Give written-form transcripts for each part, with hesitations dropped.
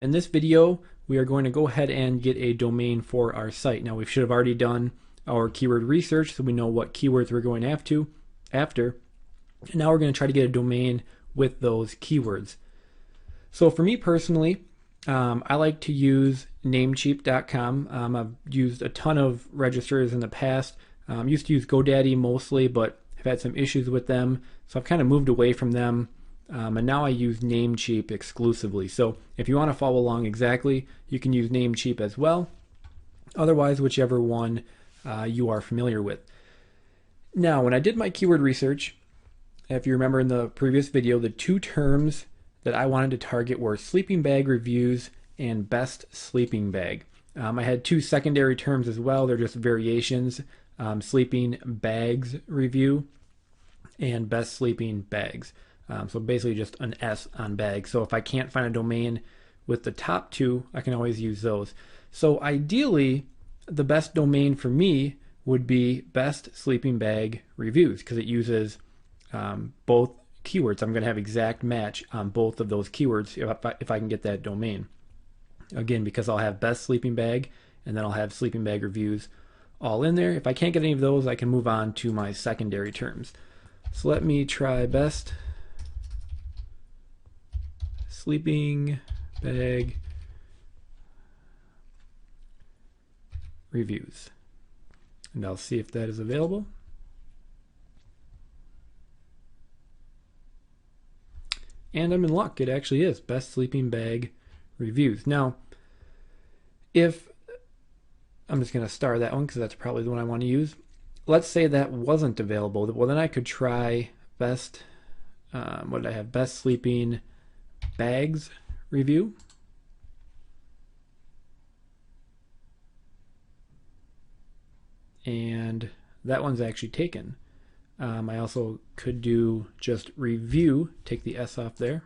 in this video, we are going to go ahead and get a domain for our site. Now, we should have already done our keyword research so we know what keywords we're going after. And now we're going to try to get a domain with those keywords. So for me personally, I like to use Namecheap.com. I've used a ton of registers in the past. Used to use GoDaddy mostly, but I've had some issues with them, so I've kind of moved away from them. And now I use Namecheap exclusively. So if you want to follow along exactly, you can use Namecheap as well. Otherwise, whichever one you are familiar with. Now, when I did my keyword research, if you remember in the previous video, the two terms that I wanted to target were sleeping bag reviews and best sleeping bag. I had two secondary terms as well. They're just variations, sleeping bags review and best sleeping bags. So basically just an S on bag. So if I can't find a domain with the top two, I can always use those. So ideally, the best domain for me would be best sleeping bag reviews because it uses both keywords. I'm going to have exact match on both of those keywords if I can get that domain. Again, because I'll have best sleeping bag and then I'll have sleeping bag reviews all in there. If I can't get any of those, I can move on to my secondary terms. So let me try best sleeping bag reviews. And I'll see if that is available. And I'm in luck. It actually is best sleeping bag reviews. Now, if I'm just going to star that one because that's probably the one I want to use. Let's say that wasn't available. Well, then I could try best, what did I have? Best sleeping bags review. And that one's actually taken. I also could do just review, take the S off there.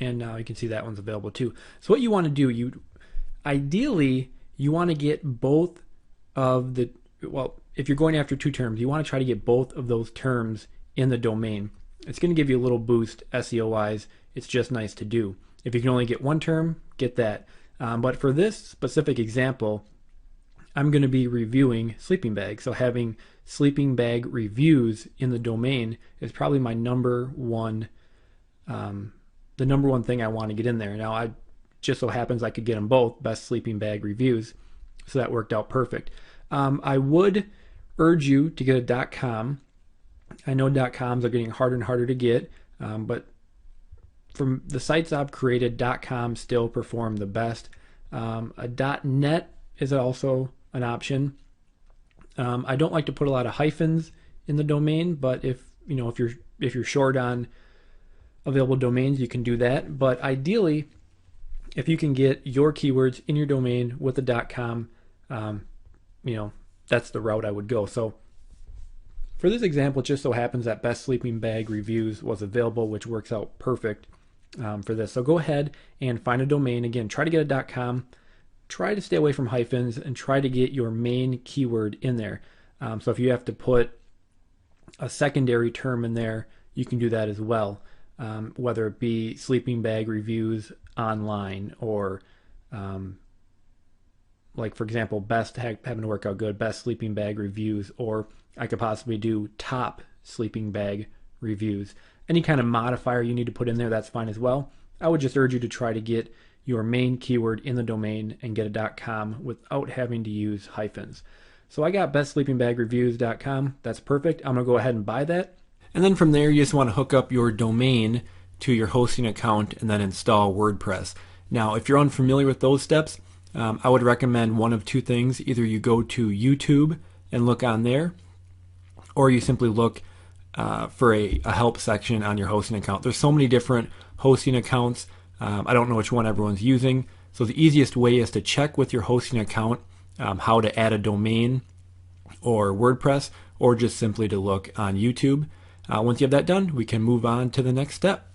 And now you can see that one's available too. So what you want to do, ideally you want to get both of the, well, if you're going after two terms, you want to try to get both of those terms in the domain. It's going to give you a little boost SEO wise. It's just nice to do. If you can only get one term, get that. But for this specific example, I'm going to be reviewing sleeping bag. So having sleeping bag reviews in the domain is probably my number one, the number one thing I want to get in there. Now, I just so happens I could get them both, best sleeping bag reviews. So that worked out perfect. I would urge you to get a .com. I know .coms are getting harder and harder to get, but from the sites I've created, .com still perform the best. A .net is also an option. I don't like to put a lot of hyphens in the domain, but if you're short on available domains, you can do that. But ideally, if you can get your keywords in your domain with a .com, that's the route I would go. So for this example, it just so happens that best sleeping bag reviews was available, which works out perfect for this. So go ahead and find a domain. Again, try to get a .com. Try to stay away from hyphens and try to get your main keyword in there. So if you have to put a secondary term in there, you can do that as well. Whether it be sleeping bag reviews online or like for example, best having to work out good, best sleeping bag reviews, or I could possibly do top sleeping bag reviews. Any kind of modifier you need to put in there, that's fine as well. I would just urge you to try to get your main keyword in the domain and get a .com without having to use hyphens. So I got bestsleepingbagreviews.com. That's perfect. I'm going to go ahead and buy that. And then from there, you just want to hook up your domain to your hosting account and then install WordPress. Now, if you're unfamiliar with those steps, I would recommend one of two things. Either you go to YouTube and look on there, or you simply look for a help section on your hosting account. There's so many different hosting accounts. I don't know which one everyone's using. So the easiest way is to check with your hosting account how to add a domain or WordPress, or just simply to look on YouTube. Once you have that done, we can move on to the next step.